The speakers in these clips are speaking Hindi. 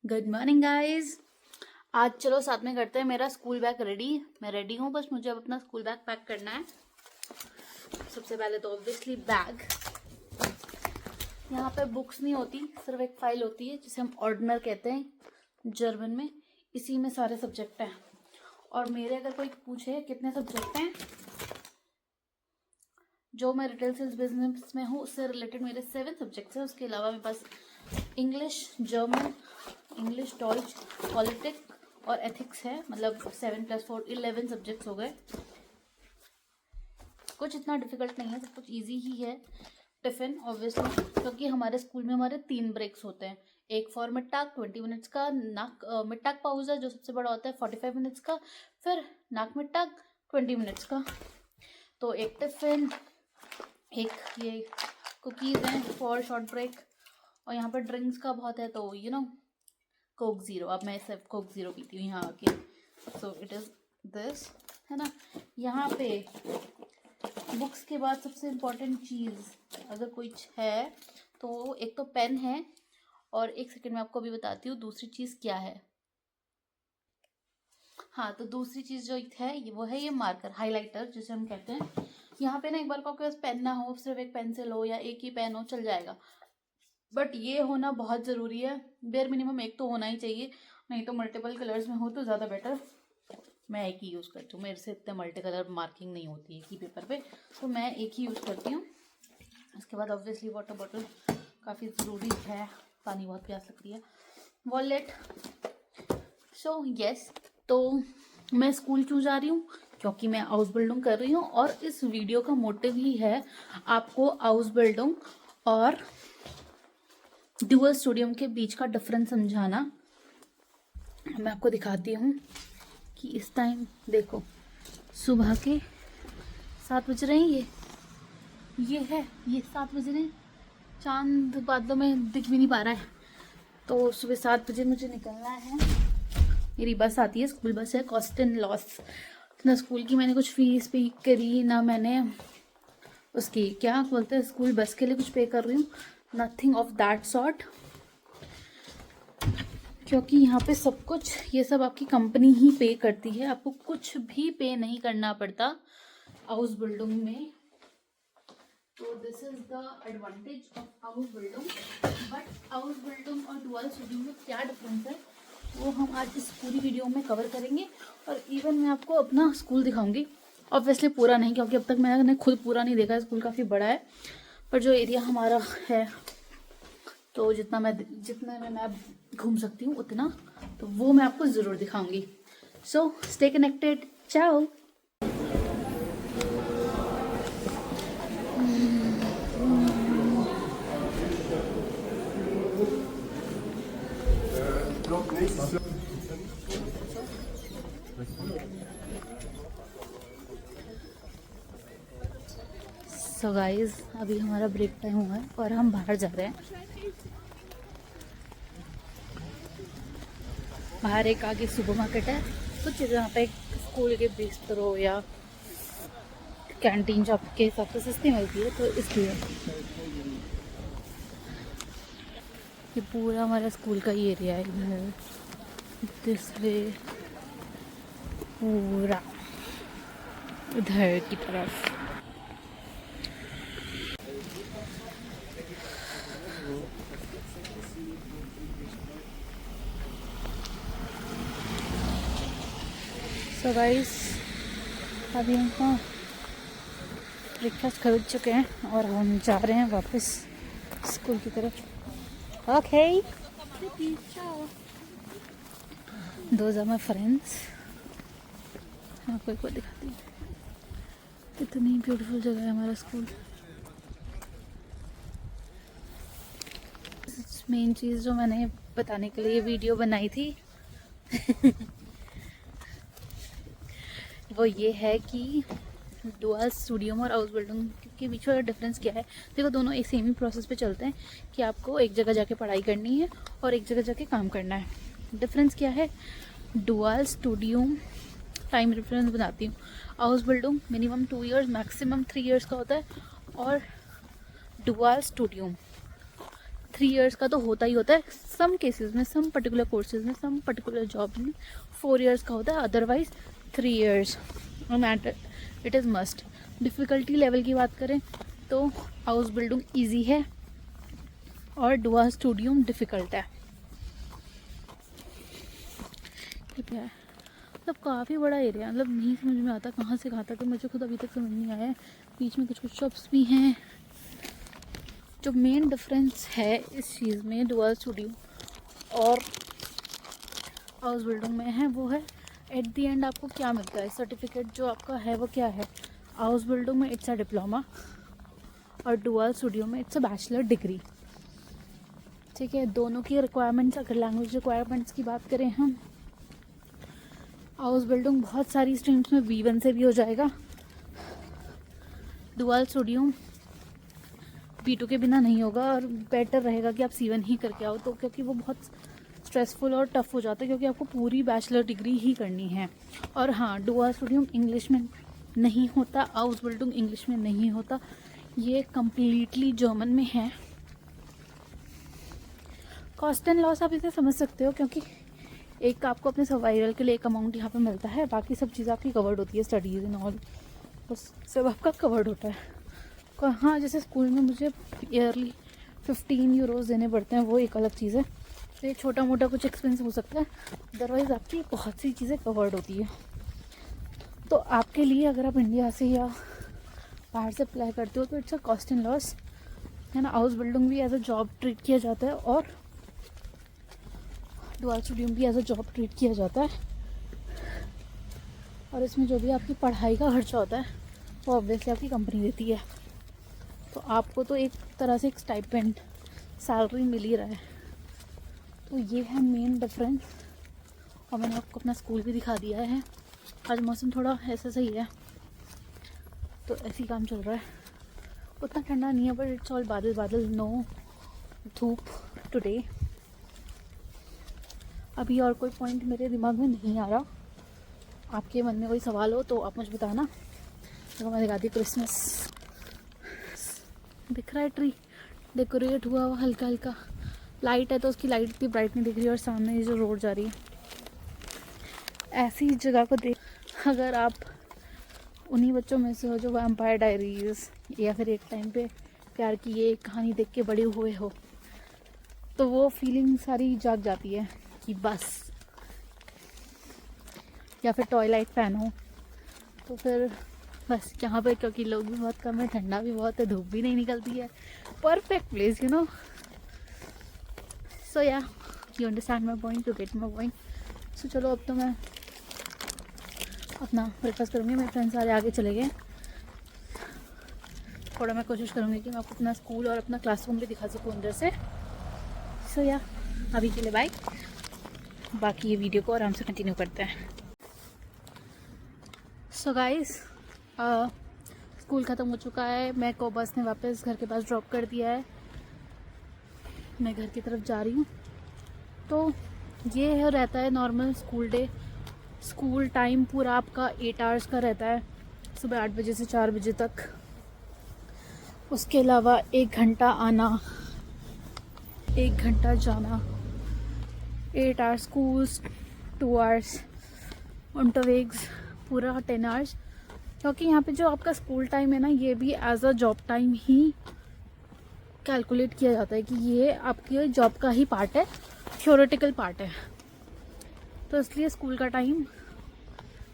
Good morning guys. आज चलो साथ में करते हैं मेरा स्कूल बैग रेडी। मैं रेडी हूँ, बस मुझे अब अपना स्कूल बैग पैक करना है। सबसे पहले तो ऑब्वियसली बैग। यहाँ पे बुक्स नहीं होती, सिर्फ एक फाइल होती है जिसे हम ऑर्डिनर कहते हैं जर्मन में। इसी में सारे सब्जेक्ट हैं। और मेरे अगर कोई पूछे कितने सब्जेक्ट हैं, जो मैं रिटेल सेल्स बिजनेस में हूँ उससे रिलेटेड मेरे 7 सब्जेक्ट्स हैं। उसके अलावा मेरे पास English, German, English, Deutsch, politics और एथिक्स है। मतलब 7 + 4 11 सब्जेक्ट्स हो गए। कुछ इतना डिफिकल्ट नहीं है, सब कुछ इजी ही है। टिफिन ऑब्वियसली, क्योंकि हमारे स्कूल में हमारे 3 ब्रेक्स होते हैं। एक फॉर मिड टाक 20 मिनट्स का, नाक मिड टाक पाउज है जो सबसे बड़ा होता है 45 मिनट्स का, फिर नाक मिड टाक 20 मिनट्स का। तो एक टिफिन, एक ये कुकीज़ हैं फॉर शॉर्ट ब्रेक, और यहाँ पर ड्रिंक्स का बहुत है तो कोक ज़ीरो। अब मैं सिर्फ कोक ज़ीरो पीती हूँ यहाँ आके। सो इट इज़ दिस, है ना। यहाँ पे बुक्स के बाद सबसे इम्पोर्टेंट चीज़ अगर कुछ है तो एक तो पेन है, और एक सेकंड में आपको अभी बताती हूँ दूसरी चीज़ क्या है। हाँ, तो दूसरी चीज़ जो है वो है ये मार्कर, हाइलाइटर जिसे हम कहते हैं। यहाँ पे ना एक बार को आपके पास पेन ना हो, सिर्फ एक पेंसिल हो या एक ही पेन हो चल जाएगा, बट ये होना बहुत ज़रूरी है। बेयर मिनिमम एक तो होना ही चाहिए, नहीं तो मल्टीपल कलर्स में हो तो ज़्यादा बेटर। मैं एक ही यूज़ करती हूँ, मेरे से इतने मल्टी कलर मार्किंग नहीं होती है एक ही पेपर पे, तो मैं एक ही यूज़ करती हूँ। इसके बाद ऑब्वियसली वाटर बॉटल काफ़ी ज़रूरी है, पानी बहुत प्यास लगती है। वॉलेट। सो यस, तो मैं स्कूल क्यों जा रही हूँ? क्योंकि मैं हाउस बिल्डिंग कर रही हूँ, और इस वीडियो का मोटिव ही है आपको हाउस बिल्डिंग और ड्यूअल स्टूडियो के बीच का डिफरेंस समझाना। मैं आपको दिखाती हूँ कि इस टाइम देखो, सुबह के 7 बज रहे हैं। ये 7 बज रहे हैं, चांद बादलों में दिख भी नहीं पा रहा है। तो सुबह 7 बजे मुझे निकलना है। मेरी बस आती है, स्कूल बस है। कॉस्ट एंड लॉस, ना स्कूल की मैंने कुछ फीस पे करी, ना मैंने उसकी क्या बोलते हैं स्कूल बस के लिए कुछ पे कर रही हूँ, नथिंग ऑफ दैट सॉर्ट। क्योंकि यहाँ पे सब कुछ ये सब आपकी कंपनी ही पे करती है, आपको कुछ भी पे नहीं करना पड़ता हाउस बिल्डिंग में। तो this is the advantage of house building. But house building और डुअल स्टूडियो में क्या डिफरेंस है वो हम आज इस पूरी वीडियो में कवर करेंगे। और इवन मैं आपको अपना स्कूल दिखाऊंगी, ऑब्वियसली पूरा नहीं क्योंकि अब तक मैंने खुद पूरा नहीं देखा है, स्कूल काफ़ी बड़ा है। पर जो एरिया हमारा है, तो जितना में मैं घूम सकती हूँ उतना, तो वो मैं आपको ज़रूर दिखाऊंगी। सो स्टे कनेक्टेड, चाओ। सो गाइज, अभी हमारा ब्रेक टाइम हुआ है और हम बाहर जा रहे हैं। बाहर एक आगे सुपरमार्केट है, कुछ जहाँ पे स्कूल के बिस्तरों या कैंटीन जो आपके हिसाब से सस्ती मिलती है, तो इसलिए ये पूरा हमारा स्कूल का ही एरिया है। इधर दिस वे पूरा इधर की तरफ। सो गाइस, अभी हम ब्रेकफास्ट खरीद चुके हैं और हम जा रहे हैं वापस स्कूल की तरफ। Okay, those are my friends. आपको एक बार दिखाती हूँ, कितनी ब्यूटीफुल जगह है हमारा स्कूल। मेन चीज़ जो मैंने बताने के लिए ये वीडियो बनाई थी वो ये है कि डुअल स्टूडियो और हाउस बिल्डिंग के बीच वाला डिफरेंस क्या है। देखो, दोनों एक सेम ही प्रोसेस पे चलते हैं कि आपको एक जगह जाके पढ़ाई करनी है और एक जगह जाके काम करना है। डिफरेंस क्या है? डुअल स्टूडियो टाइम डिफरेंस बताती हूँ। House building minimum 2 years, maximum 3 years का होता है, और डुअल स्टूडियो 3 इयर्स का तो होता ही होता है सम केसेस में, सम पर्टिकुलर कोर्सेज में, सम पर्टिकुलर जॉब में 4 इयर्स का होता है, otherwise 3 years it is must. Difficulty level की बात करें तो हाउस बिल्डिंग ईजी है और डुआ स्टूडियम डिफ़िकल्ट है। क्या है मतलब काफ़ी बड़ा एरिया, मतलब नहीं समझ में आता कहाँ से कहाँ तक, मुझे खुद अभी तक समझ नहीं आया है। बीच में कुछ कुछ शॉप्स भी हैं। जो मेन डिफरेंस है इस चीज़ में डुआ स्टूडियो और हाउस बिल्डिंग में है वो है एट दी एंड आपको क्या मिलता है। सर्टिफिकेट जो आपका है वो क्या है, हाउस बिल्डिंग में इट्स अ डिप्लोमा और डुआ स्टूडियो में इट्स अ बैचलर डिग्री। ठीक है, दोनों की रिक्वायरमेंट्स, अगर लैंग्वेज रिक्वायरमेंट्स की बात करें हम, हाउस बिल्डिंग बहुत सारी स्ट्रीम्स में V1 से भी हो जाएगा, डुअल स्टूडियो B2 के बिना नहीं होगा। और बेटर रहेगा कि आप C1 ही करके आओ, तो क्योंकि वो बहुत स्ट्रेसफुल और टफ हो जाता है, क्योंकि आपको पूरी बैचलर डिग्री ही करनी है। और हाँ, डुअल स्टूडियो इंग्लिश में नहीं होता, हाउस बिल्डिंग इंग्लिश में नहीं होता, ये कम्प्लीटली जर्मन में है। कॉस्ट एंड लॉस आप इसे समझ सकते हो, क्योंकि एक आपको अपने सर्वाइवल के लिए एक अमाउंट यहाँ पे मिलता है, बाकी सब चीज़ आपकी कवर्ड होती है, स्टडीज़ एंड ऑल बस सब आपका कवर्ड होता है। हाँ, जैसे स्कूल में मुझे ईयरली 15 यूरोज़ देने पड़ते हैं, वो एक अलग चीज़ है, तो ये छोटा मोटा कुछ एक्सपेंस हो सकता है, अदरवाइज़ आपकी बहुत सी चीज़ें कवर्ड होती है। तो आपके लिए अगर आप इंडिया से या बाहर से अप्लाई करते हो तो it's a cost and loss है ना। हाउस बिल्डिंग भी एज अ जॉब ट्रीट किया जाता है और डुअल स्टूडियो भी एज अ जॉब ट्रीट किया जाता है। और इसमें जो भी आपकी पढ़ाई का खर्चा होता है वो ऑब्वियसली आपकी कंपनी देती है, तो आपको तो एक तरह से एक स्टाइपेंड सैलरी मिल ही रहा है। तो ये है मेन डिफरेंस। और मैंने आपको अपना स्कूल भी दिखा दिया है। आज मौसम थोड़ा ऐसा सही है, तो ऐसे ही काम चल रहा है, उतना ठंडा नहीं है, बट इट्स ऑल बादल बादल, नो धूप टुडे। अभी और कोई पॉइंट मेरे दिमाग में नहीं आ रहा। आपके मन में कोई सवाल हो तो आप मुझे बताना। तो मैं दिखाती, क्रिसमस दिख रहा है, ट्री डेकोरेट हुआ हुआ हल्का हल्का, लाइट है तो उसकी लाइट भी ब्राइट नहीं दिख रही, और सामने ये जो रोड जा रही है, ऐसी जगह को देख, अगर आप उन्हीं बच्चों में से हो जो वैम्पायर डायरीज या फिर एक टाइम पे प्यार की ये कहानी देख के बड़े हुए हो, तो वो फीलिंग सारी जाग जाती है कि बस। या फिर टॉयलाइट फैन हो तो फिर बस यहाँ पे, क्योंकि लोग भी बहुत कम है, ठंडा भी बहुत है, धूप भी नहीं निकलती है, perfect place you know. So yeah you understand my point, you get my point. So चलो अब तो मैं अपना ब्रेकफास्ट करूँगी। मेरे फ्रेंड्स सारे आगे चले गए। थोड़ा मैं कोशिश करूँगी कि मैं आपको अपना स्कूल और अपना क्लासरूम भी दिखा सकूँ अंदर से। सो या अभी के लिए बाय, बाकी ये वीडियो को आराम से कंटिन्यू करते हैं। सो गाइस, स्कूल ख़त्म हो चुका है, मैं को बस ने वापस घर के पास ड्रॉप कर दिया है, मैं घर की तरफ जा रही हूँ। तो ये है, रहता है normal school day. School time पूरा आपका 8 आवर्स का रहता है, सुबह 8 बजे से 4 बजे तक। उसके अलावा 1 घंटा आना, 1 घंटा जाना, 8 आवर्स स्कूल्स, 2 आवर्स इंटरवेक्स, पूरा 10 आवर्स। क्योंकि यहाँ पे जो आपका स्कूल टाइम है ना, ये भी एज अ जॉब टाइम ही कैलकुलेट किया जाता है कि ये आपके जॉब का ही पार्ट है, थ्योरेटिकल पार्ट है। तो इसलिए स्कूल का टाइम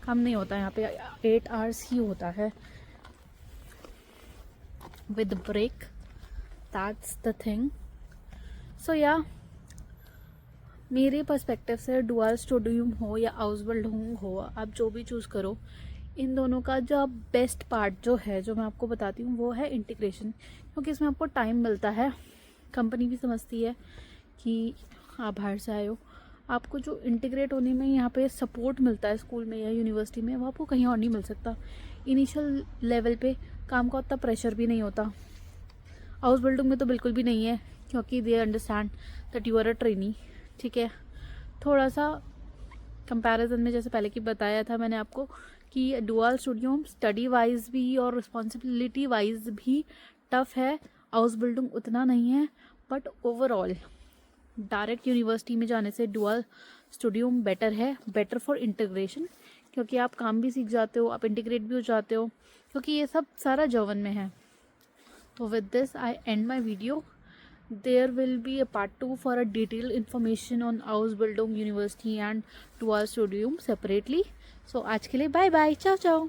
कम नहीं होता है, यहाँ पे 8 आवर्स ही होता है with break, that's the thing. So yeah मेरे पर्सपेक्टिव से डुअल स्टूडियो हो या हाउस बिल्डिंग हो, आप जो भी चूज़ करो, इन दोनों का जो बेस्ट पार्ट जो है, जो मैं आपको बताती हूँ, वो है इंटीग्रेशन। क्योंकि इसमें आपको टाइम मिलता है, कंपनी भी समझती है कि आप बाहर से आए हो, आपको जो इंटीग्रेट होने में यहाँ पे सपोर्ट मिलता है स्कूल में या यूनिवर्सिटी में, वो आपको कहीं और नहीं मिल सकता। इनिशियल लेवल पे काम का उतना प्रेशर भी नहीं होता, हाउस बिल्डिंग में तो बिल्कुल भी नहीं है, क्योंकि they understand that you are a trainee. ठीक है, थोड़ा सा कंपैरिजन में जैसे पहले की बताया था मैंने आपको कि डुअल स्टूडियो स्टडी वाइज भी और रिस्पॉन्सिबिलिटी वाइज भी टफ है, हाउस बिल्डिंग उतना नहीं है, बट ओवरऑल डायरेक्ट यूनिवर्सिटी में जाने से डुअल स्टूडियम बेटर है, बेटर फॉर इंटीग्रेशन, क्योंकि आप काम भी सीख जाते हो, आप इंटीग्रेट भी हो जाते हो, क्योंकि ये सब सारा जर्मन में है. तो with this I and my video. There will be a part 2 for a detailed information on Ausbildung University and Dual Studium separately. So आज के लिए बाय बाय, चाओ चाओ.